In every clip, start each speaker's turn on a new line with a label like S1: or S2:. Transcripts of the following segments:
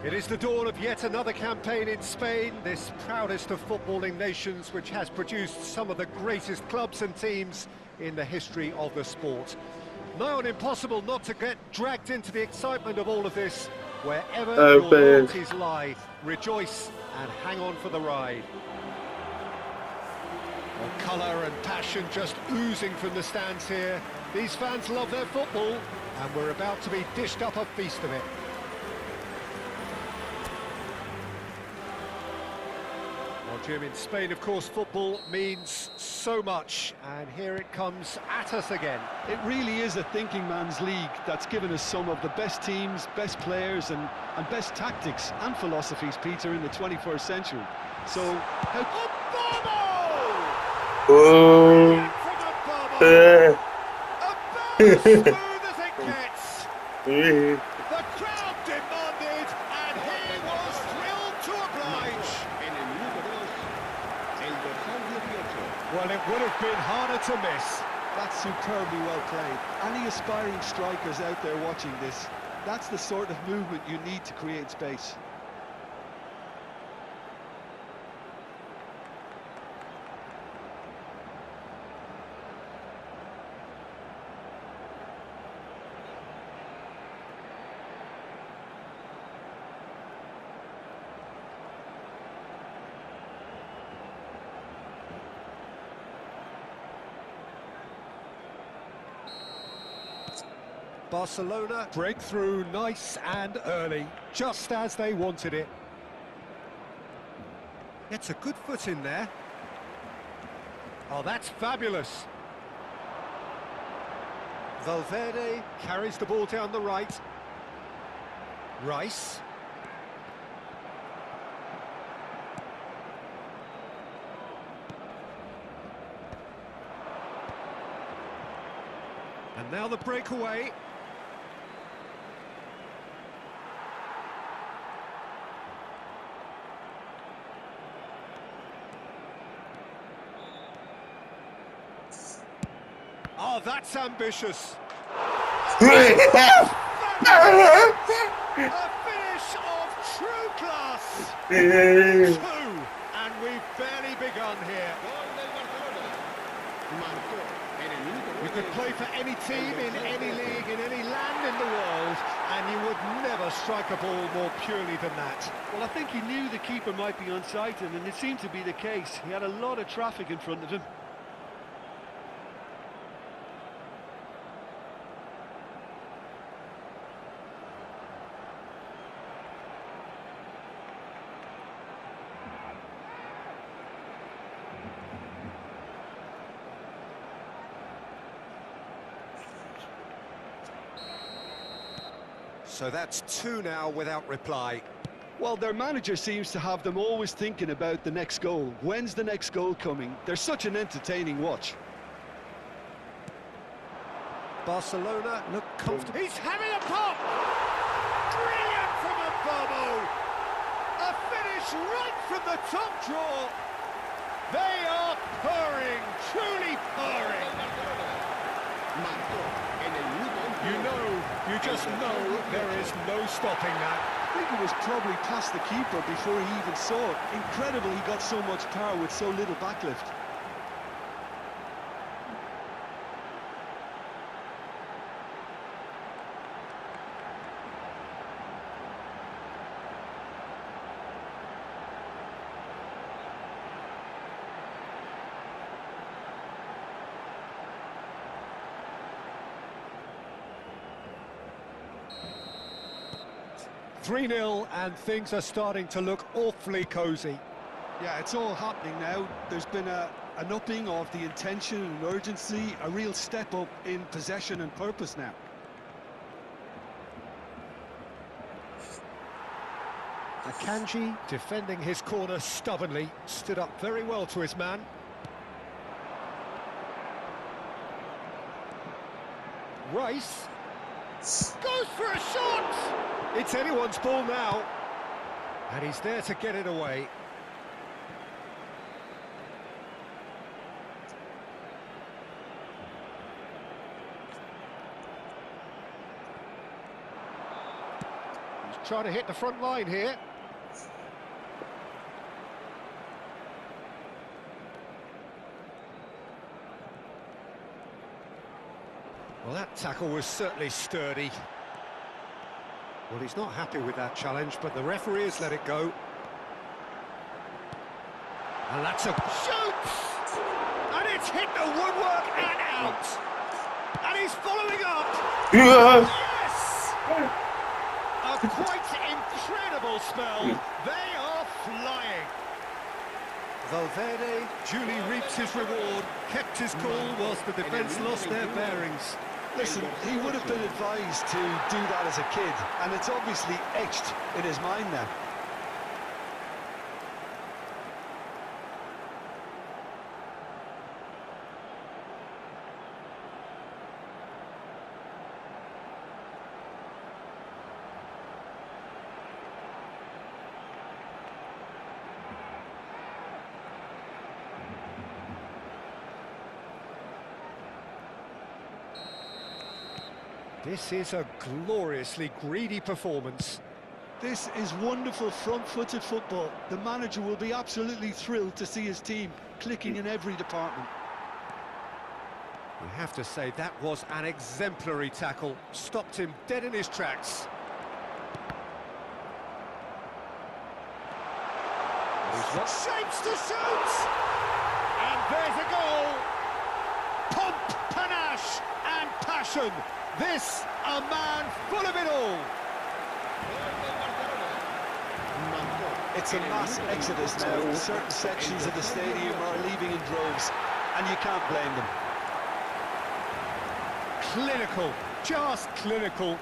S1: It is the dawn of yet another campaign in Spain, this proudest of footballing nations, which has produced some of the greatest clubs and teams in the history of the sport. Nigh on impossible not to get dragged into the excitement of all of this. Wherever your loyalties lie, rejoice and hang on for the ride. The colour and passion just oozing from the stands here. These fans love their football, and we're about to be dished up a feast of it. Well, Jim, in Spain, of course, football means so much, and here it comes at us again.
S2: It really is a thinking man's league that's given us some of the best teams, best players and best tactics and philosophies, Peter, in the 21st century. So,
S1: About as smooth as it gets. The crowd demanded, and he was thrilled to oblige. Well, it would have been harder to miss.
S2: That's superbly well played. Any aspiring strikers out there watching this, that's the sort of movement you need to create space.
S1: Barcelona break through nice and early, just as they wanted it. Gets a good foot in there. Oh, that's fabulous. Valverde carries the ball down the right. Rice. And now the breakaway. Oh, that's ambitious. A finish of true class. 2, and we've barely begun here. You could play for any team in any league, in any land in the world, and you would never strike a ball more purely than that.
S2: Well, I think he knew the keeper might be on side, and it seemed to be the case. He had a lot of traffic in front of him.
S1: So that's 2 now without reply.
S2: Well, their manager seems to have them always thinking about the next goal. When's the next goal coming? They're such an entertaining watch.
S1: Barcelona look comfortable. He's having a pop! Brilliant from Mbamo! A finish right from the top draw. They are purring, truly purring. You just know there is no stopping that.
S2: I think it was probably past the keeper before he even saw it. Incredible he got so much power with so little backlift.
S1: 3-0, and things are starting to look awfully cosy.
S2: Yeah, it's all happening now. There's been an upping of the intention and urgency, a real step up in possession and purpose now.
S1: Akanji, defending his corner stubbornly, stood up very well to his man. Rice goes for a shot! It's anyone's ball now, and he's there to get it away. He's trying to hit the front line here. Well, that tackle was certainly sturdy. Well, he's not happy with that challenge, but the referee has let it go. And that's a shoot! And it's hit the woodwork and out! And he's following up! Yes! A quite incredible spell. They are flying. Valverde duly reaps his reward, kept his cool whilst the defence lost their bearings.
S2: Listen, he would have been advised to do that as a kid, and it's obviously etched in his mind now.
S1: This is a gloriously greedy performance.
S2: This is wonderful front-footed football. The manager will be absolutely thrilled to see his team clicking in every department.
S1: You have to say that was an exemplary tackle. Stopped him dead in his tracks. Shapes to shoot! And there's a goal! Pomp, panache and passion. This, a man full of it all.
S2: It's a mass exodus now. Certain sections of the stadium are leaving in droves, and you can't blame them.
S1: Clinical, just clinical.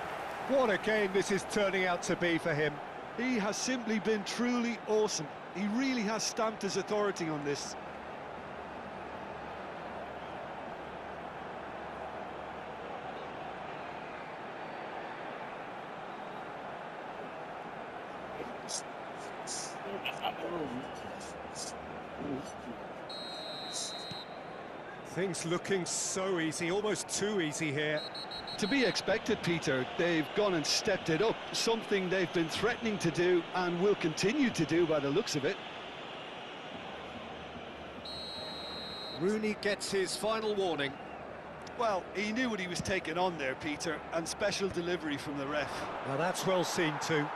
S1: What a game this is turning out to be for him.
S2: He has simply been truly awesome. He really has stamped his authority on this.
S1: Things looking so easy, almost too easy here.
S2: To be expected, Peter. They've gone and stepped it up, something they've been threatening to do and will continue to do by the looks of it.
S1: Rooney gets his final warning.
S2: Well, he knew what he was taking on there, Peter, and special delivery from the ref.
S1: Now that's well seen too.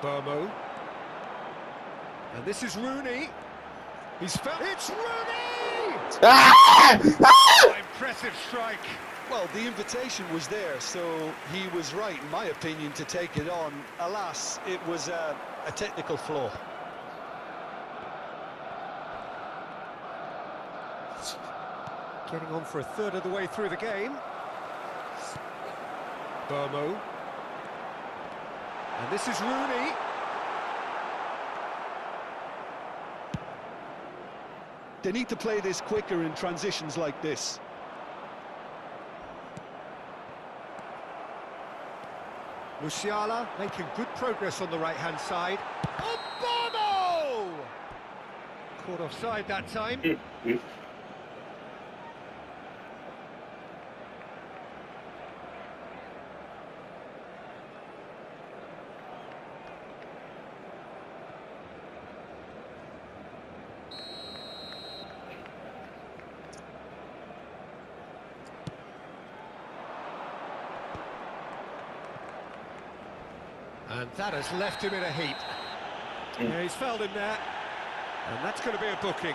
S1: Burmo. And this is Rooney. He's found... It's Rooney! Impressive strike.
S2: Well, the invitation was there, so he was right, in my opinion, to take it on. Alas, it was a technical flaw.
S1: Getting on for a third of the way through the game. Burmo. And this is Rooney.
S2: They need to play this quicker in transitions like this.
S1: Musiala making good progress on the right-hand side. Obama! Caught offside that time. And that has left him in a heap. Yeah, he's fouled him there. And that's going to be a booking.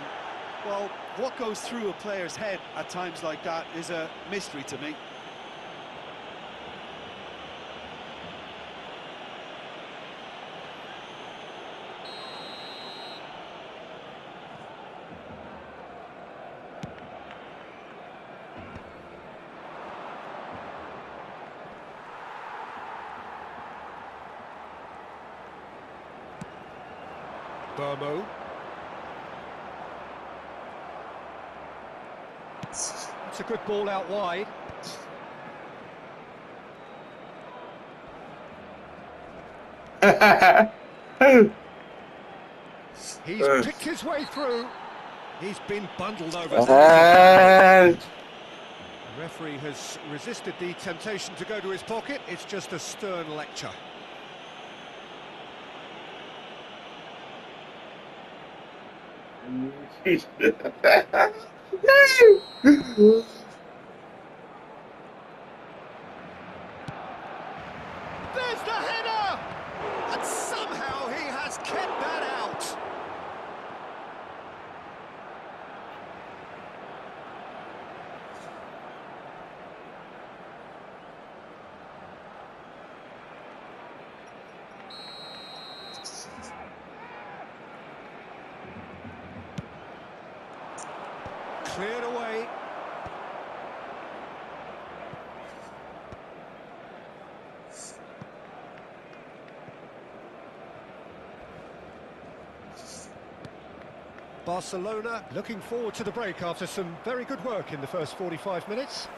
S2: Well, what goes through a player's head at times like that is a mystery to me.
S1: Burmo. It's a good ball out wide. He's picked his way through. He's been bundled over. The referee has resisted the temptation to go to his pocket. It's just a stern lecture. There's the header! And somehow he has kept that out. Cleared away. Barcelona looking forward to the break after some very good work in the first 45 minutes.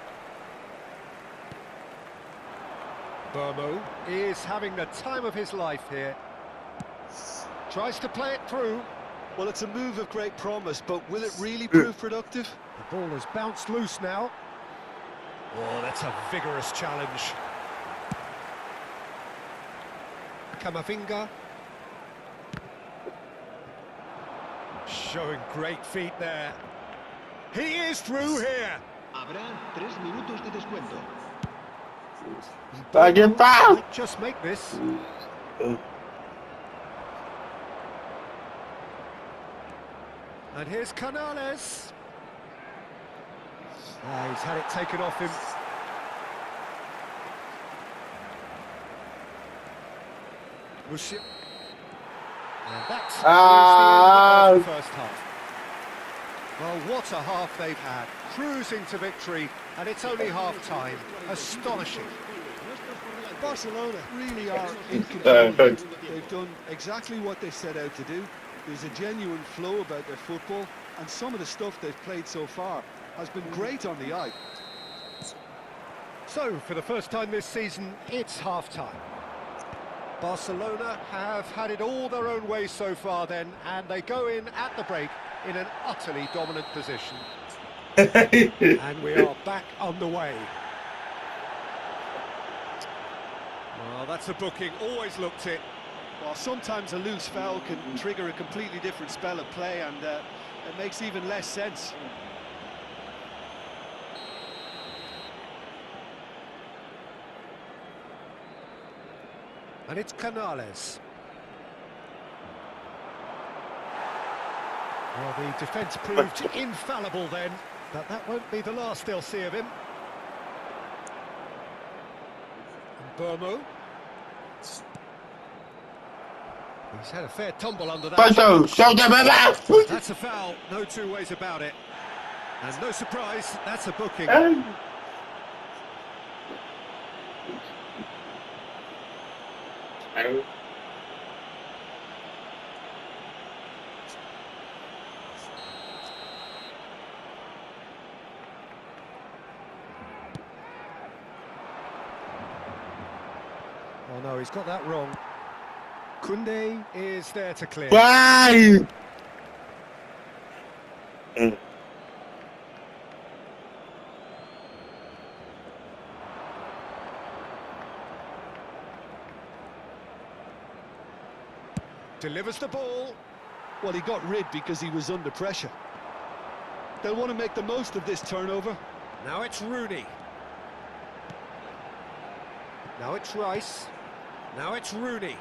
S1: Burmo is having the time of his life here. Tries to play it through.
S2: Well, it's a move of great promise, but will it really prove productive?
S1: The ball has bounced loose now. Oh, that's a vigorous challenge. Camavinga. Showing great feet there. He is through here.
S3: Habrá 3 minutos de descuento.
S1: Might just make this. And here's Canales. He's had it taken off him. Mushi. And that is the end of the first half. Well, what a half they've had. Cruising to victory, and it's only half-time. Astonishing.
S2: Barcelona really are in control. They've done exactly what they set out to do. There's a genuine flow about their football, and some of the stuff they've played so far has been great on the eye.
S1: So, for the first time this season, it's half-time. Barcelona have had it all their own way so far then, and they go in at the break in an utterly dominant position. And we are back underway. Well, that's a booking, always looked it.
S2: Well, sometimes a loose foul can trigger a completely different spell of play, and it makes even less sense.
S1: And it's Canales. Well, the defence proved infallible then, but that won't be the last they'll see of him. And Burmo. He's had a fair tumble under that. That's a foul, no two ways about it. And no surprise, that's a booking. Oh no, he's got that wrong. Koundé is there to clear.
S4: Why?
S1: Delivers the ball.
S2: Well, he got rid because he was under pressure. They'll want to make the most of this turnover.
S1: Now it's Rooney. Now it's Rice. Now it's Rooney.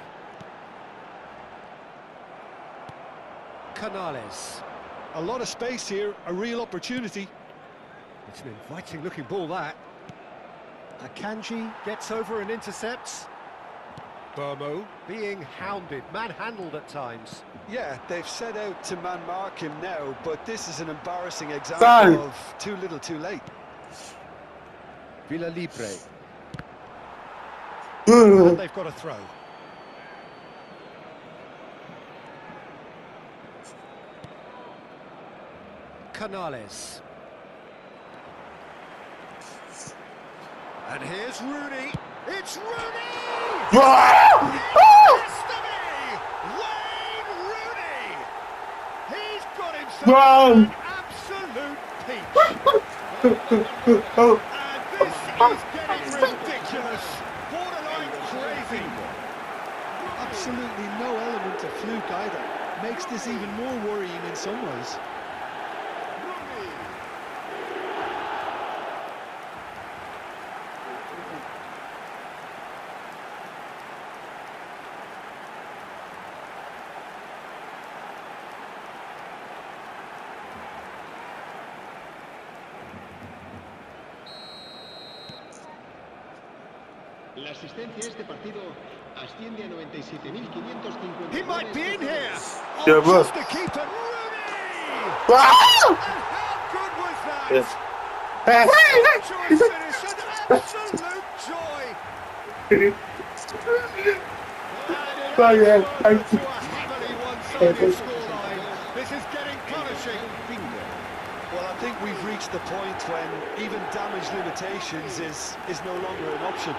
S1: Canales.
S2: A lot of space here, a real opportunity.
S1: It's an inviting looking ball, that. Akanji gets over and intercepts. Burmo being hounded, manhandled at times.
S2: Yeah, they've set out to man-mark him now, but this is an embarrassing example of too little too late.
S1: Villa Libre. And they've got a throw. Canales. And here's Rooney. It's Rooney! Destiny! Wayne Rooney! He's got himself an absolute peach. And this is getting ridiculous. Borderline crazy.
S2: Absolutely no element of fluke either. Makes this even more worrying in some ways.
S3: La asistencia a este partido asciende a 97.550.
S1: He might be in here.
S4: Yeah,
S1: Oh,
S4: but-
S1: just the keeper, Rooney!
S4: Ah!
S1: And how good was that?
S4: Yes.
S1: Joy finish, an absolute joy.
S4: Sorry,
S1: To a
S4: I'm-
S1: heavily one-sided scoreline. This is getting punishing.
S2: Well, I think we've reached the point when even damage limitations is no longer an option.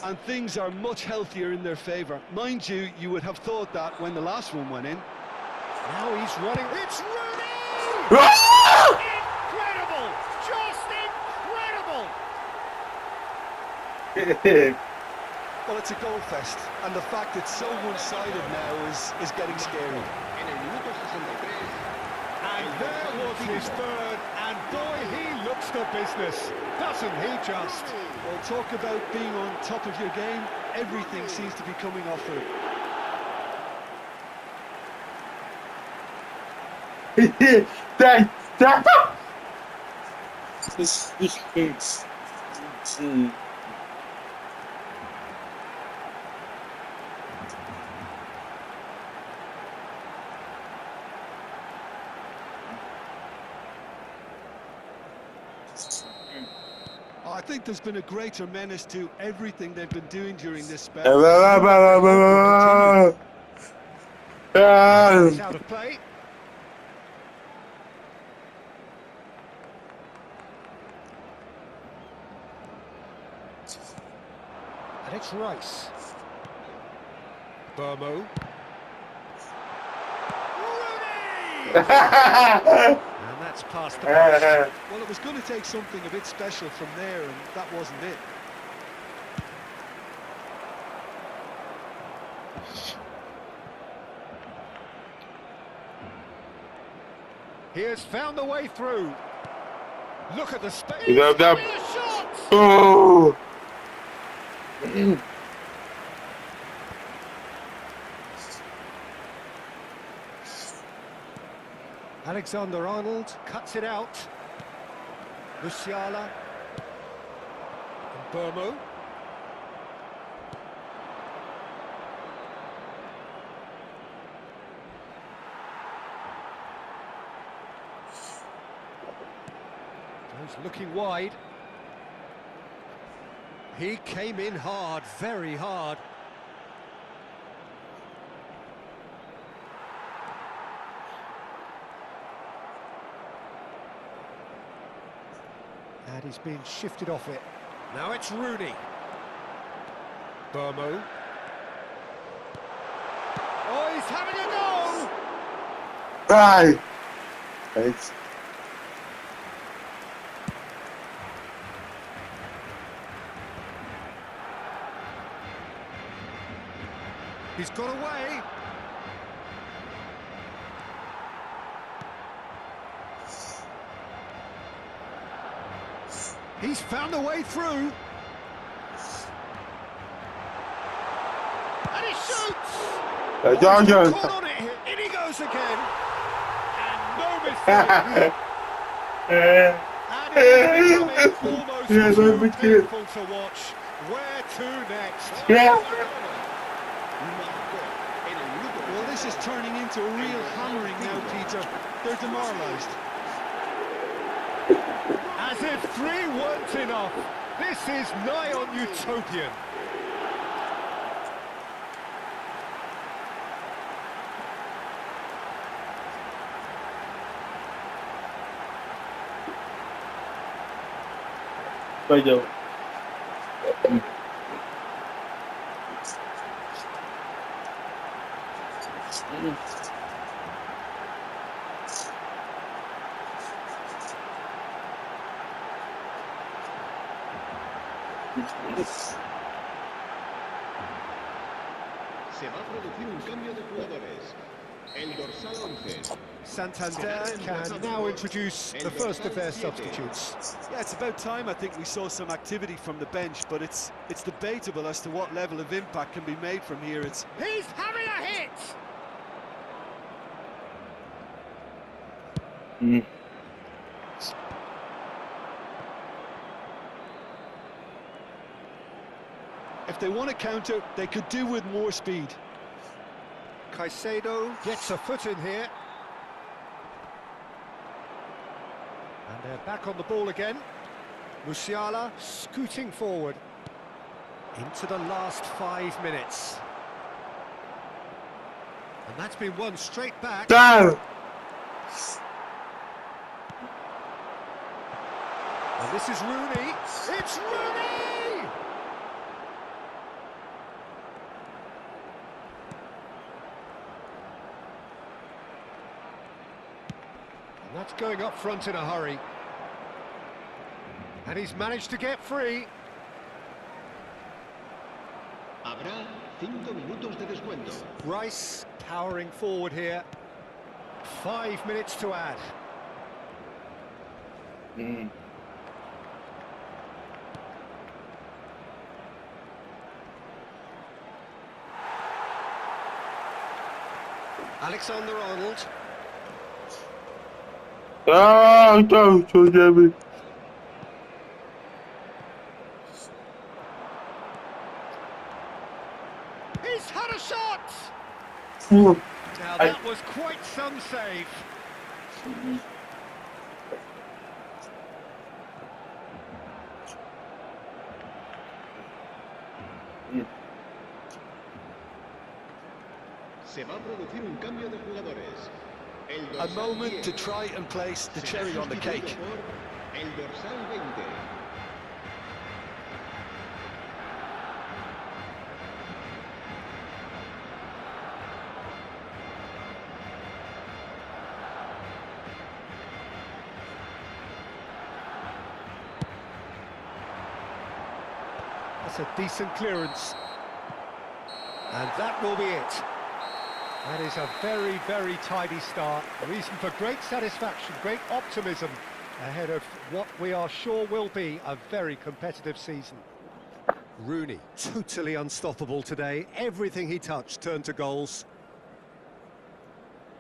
S2: And things are much healthier in their favour. Mind you, you would have thought that when the last one went in.
S1: Now he's running. It's Rooney!
S4: Ah!
S1: Incredible! Just incredible!
S2: Well, it's a goal fest, and the fact it's so one-sided now is getting scary.
S3: En el minuto 63.
S1: And there was his third, and boy, he looks the business, doesn't he just?
S2: Well, talk about being on top of your game. Everything seems to be coming off for him. I think there's been a greater menace to everything they've been doing during this spell.
S1: He's out of play. And it's Rice. Burmo. Rooney! And that's past the post.
S2: Well, it was going to take something a bit special from there, and that wasn't it.
S1: He has found the way through. Look at the space.
S4: You got that-
S1: The shot!
S4: Oh!
S1: Alexander-Arnold cuts it out. Musiala. And Burmo. He's looking wide. He came in hard, very hard. And he's being shifted off it. Now it's Rooney. Burmo. Oh, he's having a go!
S4: Ai! Thanks.
S1: He's got away. He's found a way through. And he shoots!
S4: John Jones.
S1: Caught on it. In he goes again. And no mistake. And it's becoming almost
S4: Yes,
S1: too
S4: I'm with you.
S1: painful to watch. Where to next?
S4: Yeah.
S2: Well, this is turning into a real hammering now, Peter. They're demoralised.
S1: As if 3 weren't enough. This is nigh on utopian.
S4: Bây giờ
S3: Se va a producir un cambio de jugadores. El dorsal 11.
S1: Santander can now introduce the first of their substitutes.
S2: Yeah, it's about time I think we saw some activity from the bench, but it's debatable as to what level of impact can be made from here.
S1: He's having a hit!
S2: If they want to counter, they could do with more speed.
S1: Caicedo gets a foot in here. And they're back on the ball again. Musiala scooting forward. Into the last 5 minutes. And that's been won straight back.
S4: Damn.
S1: And this is Rooney. It's Rooney! And that's going up front in a hurry. And he's managed to get free.
S3: Habrá 5 minutos de descuento.
S1: Rice powering forward here. 5 minutes to add. Alexander-Arnold.
S4: Ah, don't forget me.
S1: He's had a shot!
S4: Ooh.
S1: Now that was quite some save.
S3: Se va a producir un cambio de jugadores. El
S2: A
S3: dorsal
S2: moment
S3: 10
S2: to try and place the
S3: será
S2: cherry on the
S3: sustituido
S2: cake.
S3: por el dorsal 20.
S1: That's a decent clearance. And that will be it. That is a very, very tidy start. A reason for great satisfaction, great optimism ahead of what we are sure will be a very competitive season. Rooney, totally unstoppable today. Everything he touched turned to goals.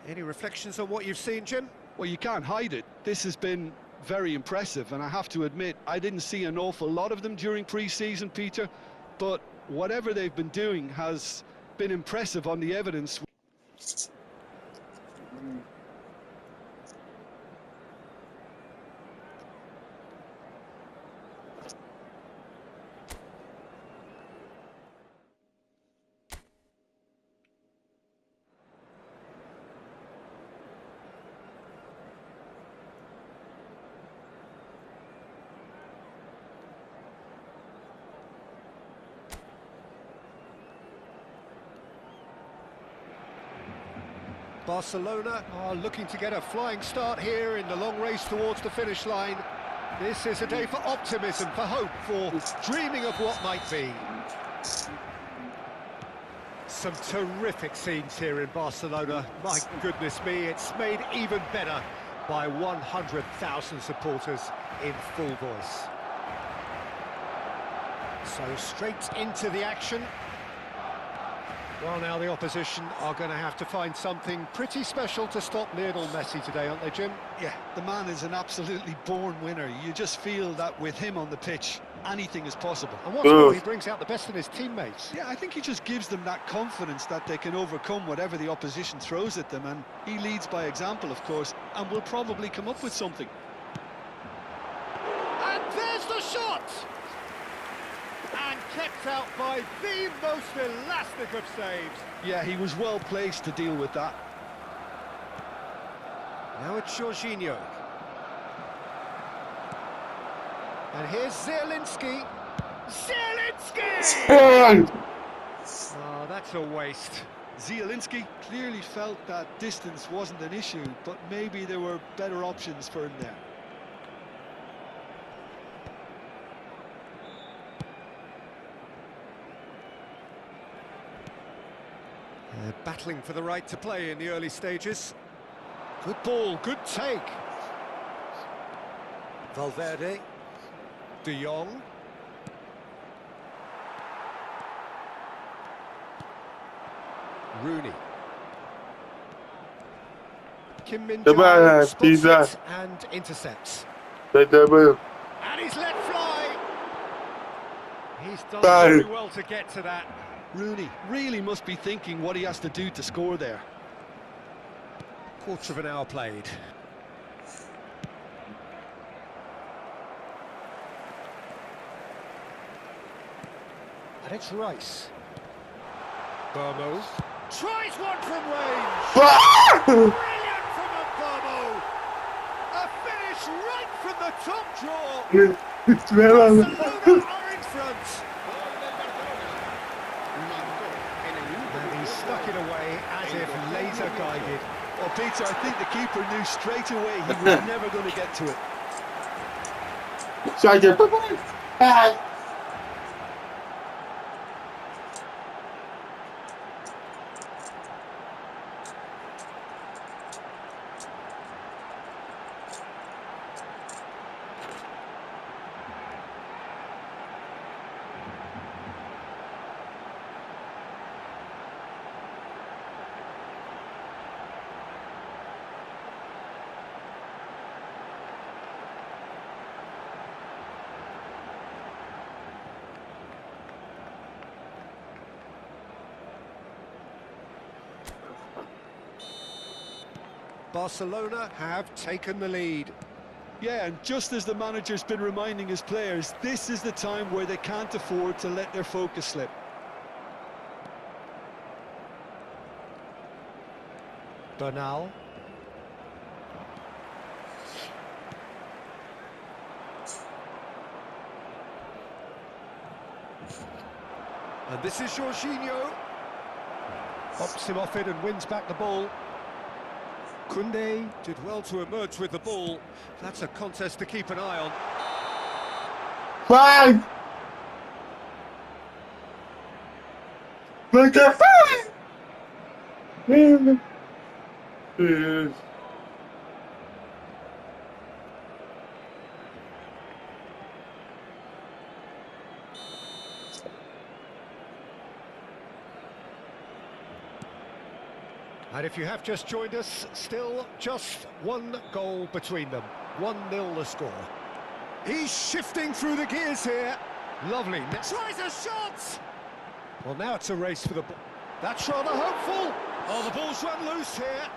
S1: Any reflections on what you've seen, Jim?
S2: Well, you can't hide it. This has been very impressive, and I have to admit, I didn't see an awful lot of them during pre-season, Peter, but whatever they've been doing has been impressive on the evidence.
S1: Barcelona are looking to get a flying start here in the long race towards the finish line. This is a day for optimism, for hope, for dreaming of what might be. Some terrific scenes here in Barcelona. My goodness me, it's made even better by 100,000 supporters in full voice. So straight into the action. Well, now the opposition are going to have to find something pretty special to stop Lionel Messi today, aren't they, Jim?
S2: Yeah, the man is an absolutely born winner. You just feel that with him on the pitch, anything is possible.
S1: And what's more, he brings out the best in his teammates.
S2: Yeah, I think he just gives them that confidence that they can overcome whatever the opposition throws at them, and he leads by example, of course, and will probably come up with something.
S1: And there's the shot! And kept out by the most elastic of saves.
S2: Yeah, he was well placed to deal with that.
S1: Now it's Jorginho. And here's Zielinski. Zielinski! Oh, that's a waste.
S2: Zielinski clearly felt that distance wasn't an issue, but maybe there were better options for him there.
S1: Battling for the right to play in the early stages. Good ball, good take. Valverde. De Jong. Rooney. Kim Min-jae spots it and intercepts. And he's let fly. He's done very well to get to that.
S2: Rooney really must be thinking what he has to do to score there.
S1: Quarter of an hour played. And it's Rice. Burmo tries one from range. Brilliant from Burmo. A finish right from the top draw. Barcelona are in front. And he stuck it away as if laser guided.
S2: Well, Peter, I think the keeper knew straight away he was never going to get to it.
S1: Barcelona have taken the lead.
S2: Yeah, and just as the manager's been reminding his players, this is the time where they can't afford to let their focus slip.
S1: Bernal. And this is Jorginho. Pops him off it and wins back the ball. Koundé did well to emerge with the ball. That's a contest to keep an eye on. And if you have just joined us, still just one goal between them. 1-0 the score. He's shifting through the gears here. Lovely. Tries a shot! Well, now it's a race for the ball. That's rather hopeful. Oh, the ball's run loose here.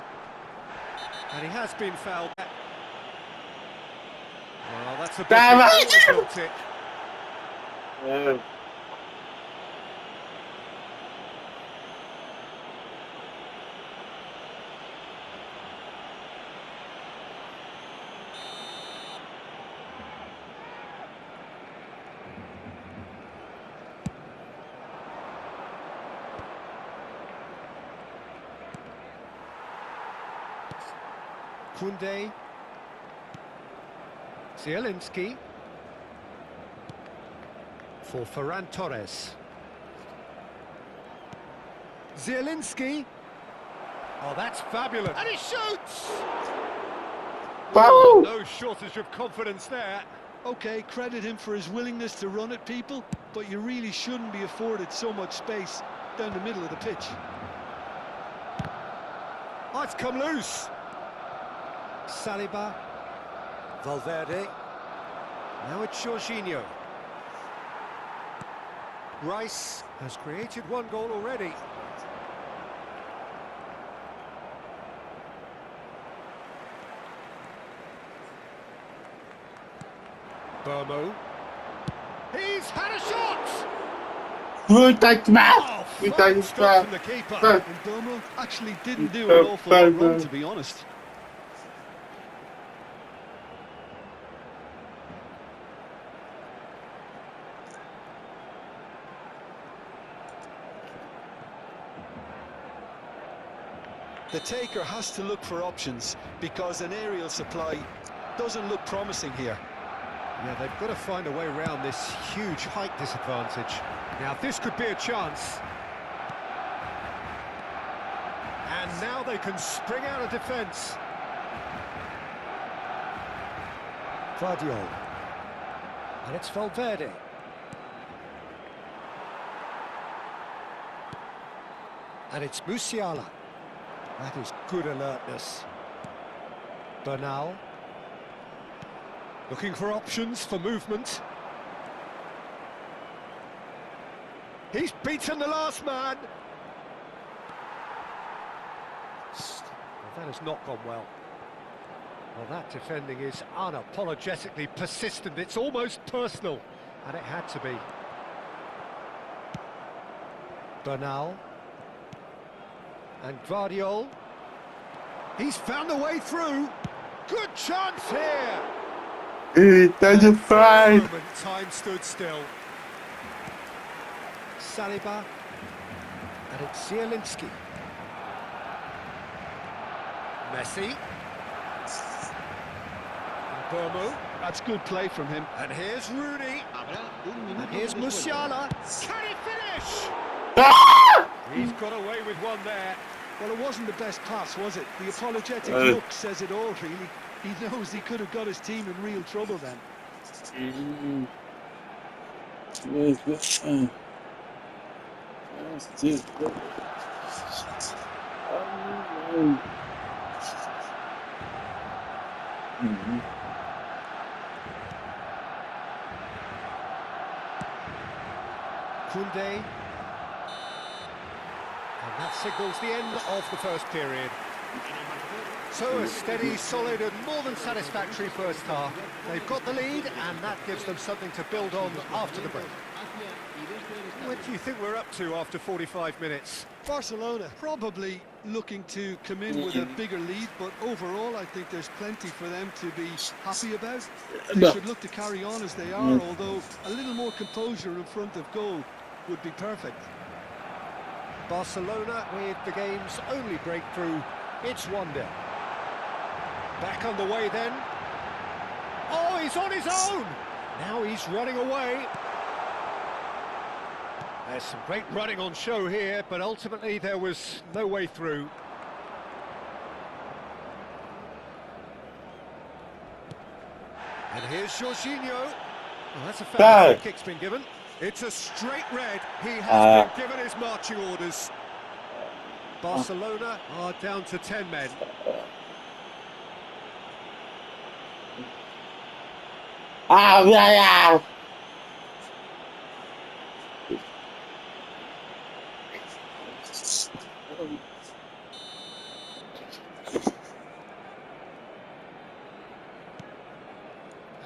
S1: And he has been fouled. Well, that's a bit... it. Koundé. Zielinski. For Ferran Torres. Zielinski. Oh, that's fabulous. And he shoots! Oh, no shortage of confidence there.
S2: OK, credit him for his willingness to run at people, but you really shouldn't be afforded so much space down the middle of the pitch.
S1: Oh, it's come loose. Saliba. Valverde. Now it's Jorginho. Rice has created one goal already. Burmo. He's had a shot!
S4: Good touch, man.
S1: Oh,
S4: Good
S1: fine
S4: touch,
S1: stop from the keeper.
S2: And Bomo actually didn't do an awful lot wrong, to be honest. The taker has to look for options because an aerial supply doesn't look promising here.
S1: Yeah, they've got to find a way around this huge height disadvantage. Now, this could be a chance. And now they can spring out of defence. Guardiola. And it's Valverde. And it's Musiala. That is good alertness. Bernal. Looking for options for movement. He's beaten the last man. Well, that has not gone well. Well, that defending is unapologetically persistent. It's almost personal, and it had to be. Bernal. And Guardiola. He's found a way through. Good chance here.
S4: It doesn't fight.
S1: Moment, time stood still. Saliba. And it's Zielinski. Messi. And Burmo.
S2: That's good play from him.
S1: And here's Rooney. And here's Musiala. Can he finish?
S4: Ah!
S1: He's got away with one there.
S2: Well, it wasn't the best pass, was it? The apologetic look says it all, really. He knows he could have got his team in real trouble then.
S1: Koundé. And that signals the end of the first period. So a steady, solid and more than satisfactory first half. They've got the lead and that gives them something to build on after the break. What do you think we're up to after 45 minutes?
S2: Barcelona probably looking to come in with a bigger lead, but overall I think there's plenty for them to be happy about. They should look to carry on as they are, although a little more composure in front of goal would be perfect.
S1: Barcelona with the game's only breakthrough. It's 1-0. Back underway then. Oh, he's on his own! Now he's running away. There's some great running on show here, but ultimately there was no way through. And here's Jorginho. Well, that's a foul. Free kick's been given. It's a straight red. He has been given his marching orders. Barcelona are down to 10 men.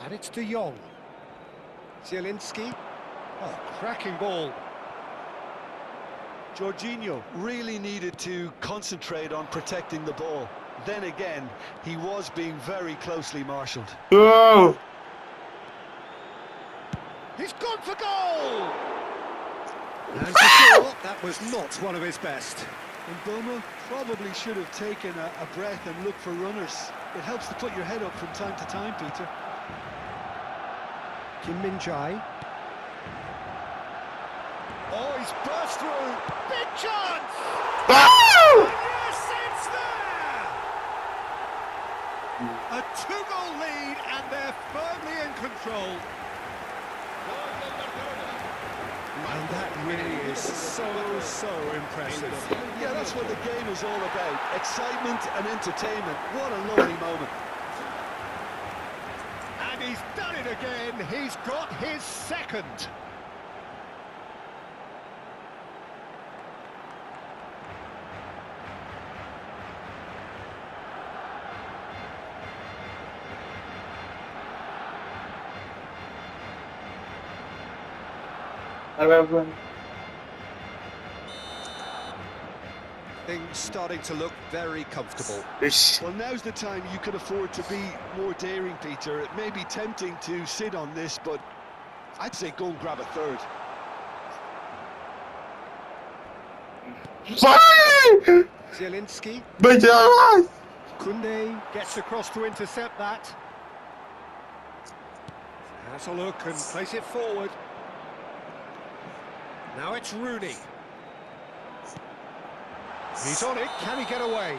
S1: And it's De Jong. Zielinski. Oh, cracking ball.
S2: Jorginho really needed to concentrate on protecting the ball. Then again, he was being very closely marshalled.
S4: Oh!
S1: He's gone for goal! And for sure, that was not one of his best.
S2: And Boma probably should have taken a breath and looked for runners. It helps to put your head up from time to time, Peter.
S1: Kim Min-jae. Oh, he's burst through. Big chance!
S4: Oh!
S1: Yes, it's there! A two-goal lead, and they're firmly in control. And that really is so impressive.
S2: Yeah, that's what the game is all about. Excitement and entertainment. What a lovely moment.
S1: And he's done it again. He's got his second. Things starting to look very comfortable.
S2: Well, now's the time you can afford to be more daring, Peter. It may be tempting to sit on this, but I'd say go and grab a third.
S1: Zielinski.
S4: Bây giờ ơi.
S1: Koundé gets across to intercept that. Has a look and place it forward. Now it's Rooney. He's on it, can he get away?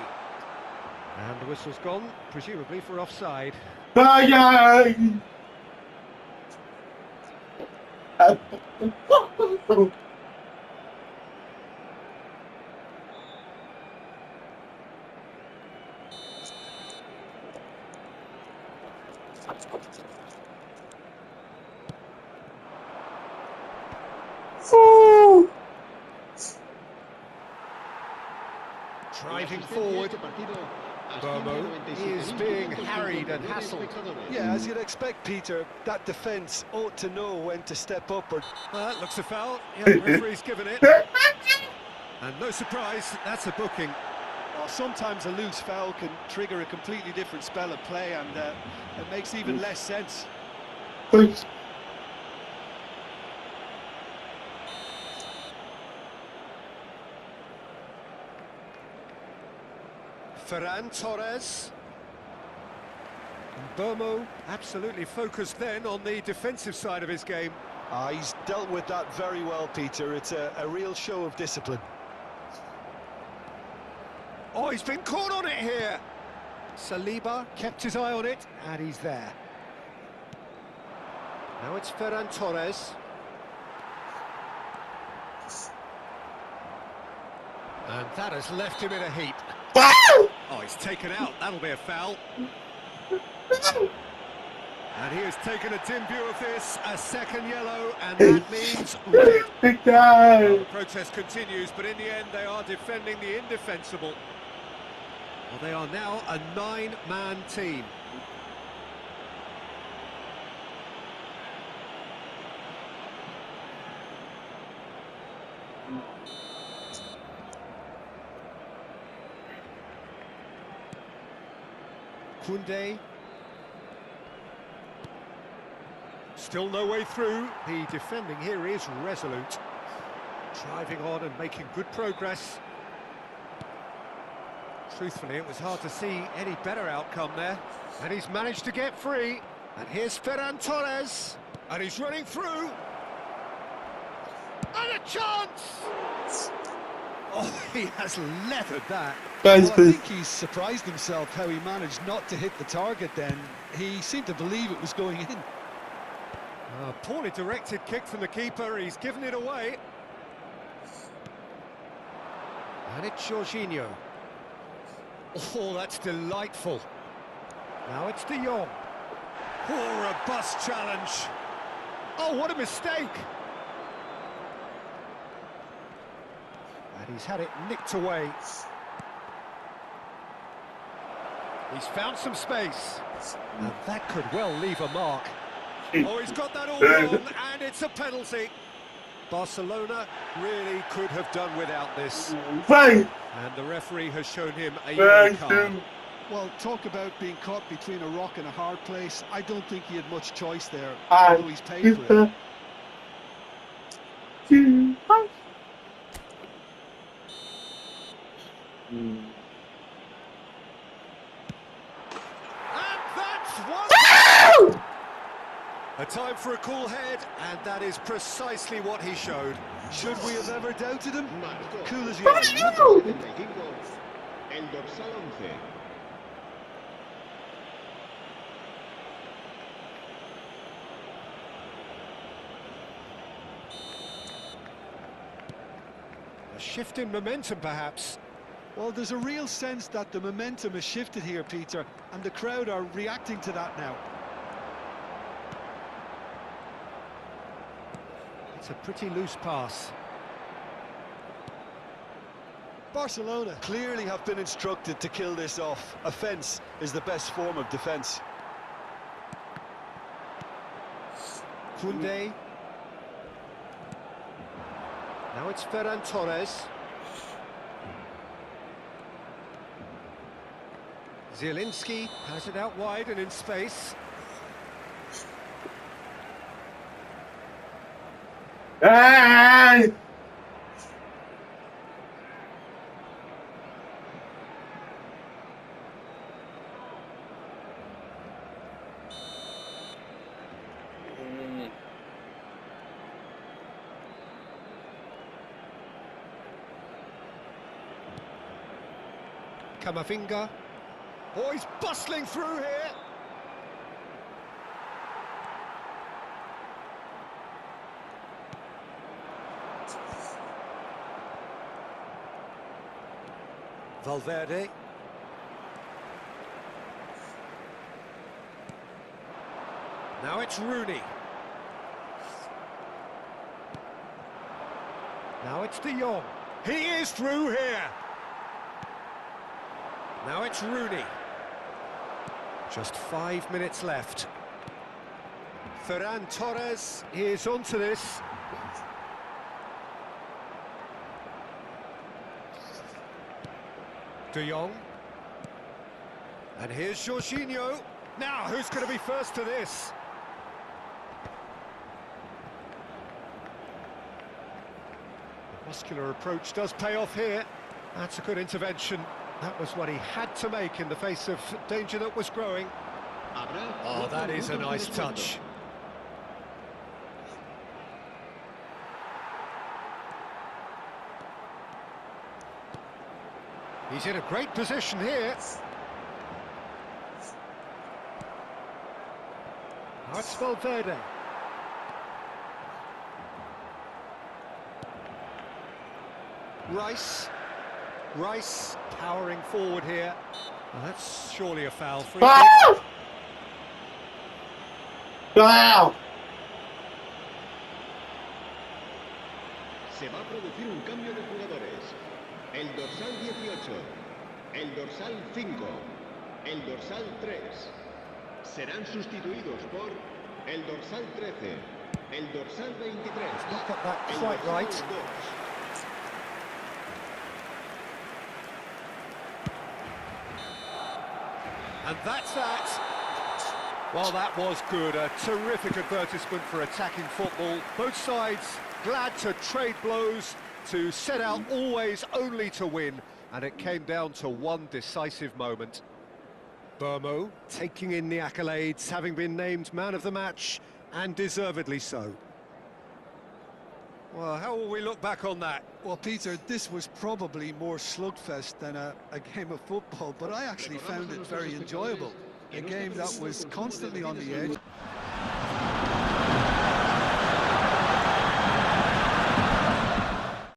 S1: And the whistle's gone, presumably for offside.
S4: Ai ơi.
S1: Driving forward. Bomo is being harried and hassled.
S2: Yeah, as you'd expect, Peter, that defence ought to know when to step up or...
S1: Well, that looks a foul. Yeah, the referee's given it. And no surprise, that's a booking.
S2: Well, sometimes a loose foul can trigger a completely different spell of play, and it makes even less sense.
S1: Ferran Torres. And Bomo absolutely focused then on the defensive side of his game.
S2: He's dealt with that very well, Peter. It's a real show of discipline.
S1: Oh, he's been caught on it here. Saliba kept his eye on it, and he's there. Now it's Ferran Torres. And that has left him in a heap. Oh, he's taken out. That'll be a foul. And he has taken a dim view of this, a second yellow, and that means red. Well, the protest continues, but in the end they are defending the indefensible. Well, they are now a 9-man team. Koundé. Still no way through. The defending here is resolute. Driving on and making good progress. Truthfully, it was hard to see any better outcome there. And he's managed to get free. And here's Ferran Torres. And he's running through. And a chance! Oh, he has leathered that.
S2: Well, I think he's surprised himself how he managed not to hit the target then. He seemed to believe it was going in.
S1: A poorly directed kick from the keeper. He's given it away. And it's Jorginho. Oh, that's delightful. Now it's De Jong. Oh, robust challenge. Oh, what a mistake. And he's had it nicked away. He's found some space. And that could well leave a mark. Oh, he's got that all wrong, and it's a penalty. Barcelona really could have done without this. And the referee has shown him a yellow card.
S2: Well, talk about being caught between a rock and a hard place. I don't think he had much choice there,
S4: Ah,
S2: although he's paid for it.
S1: And that's one. A time for a cool head, and that is precisely what he showed.
S2: Should we have ever doubted him? Cool as you
S3: El
S2: are.
S3: dorsal 11.
S1: A shift in momentum, perhaps.
S2: Well, there's a real sense that the momentum has shifted here, Peter, and the crowd are reacting to that now.
S1: It's a pretty loose pass.
S2: Barcelona clearly have been instructed to kill this off. Offence is the best form of defence.
S1: Koundé. Now it's Ferran Torres. Zielinski has it out wide and in space.
S4: Hey!
S1: Camavinga. Oh, he's bustling through here. Valverde. Now it's Rooney. Now it's De Jong. He is through here. Now it's Rooney. Just 5 minutes left. Ferran Torres is onto this. De Jong. And here's Jorginho. Now, who's going to be first to this? The muscular approach does pay off here. That's a good intervention. That was what he had to make in the face of danger that was growing. Oh, that is a nice touch. He's in a great position here. Now it's Valverde. Rice powering forward here. Well, that's surely a foul. Free
S4: Ah!
S1: kick.
S4: Wow!
S3: Se va a producir un cambio de jugadores. El dorsal 18, el dorsal 5, el dorsal 3. Serán sustituidos por el dorsal 13, el dorsal 23,
S1: Not got that
S3: el
S1: quite
S3: dorsal
S1: right.
S3: 2.
S1: And that's that. Well, that was good. A terrific advertisement for attacking football. Both sides glad to trade blows, to set out always only to win. And it came down to one decisive moment. Burmo taking in the accolades, having been named man of the match, and deservedly so. Well, how will we look back on that?
S2: Well, Peter, this was probably more slugfest than a game of football, but I actually found it very enjoyable. A game that was constantly on the edge.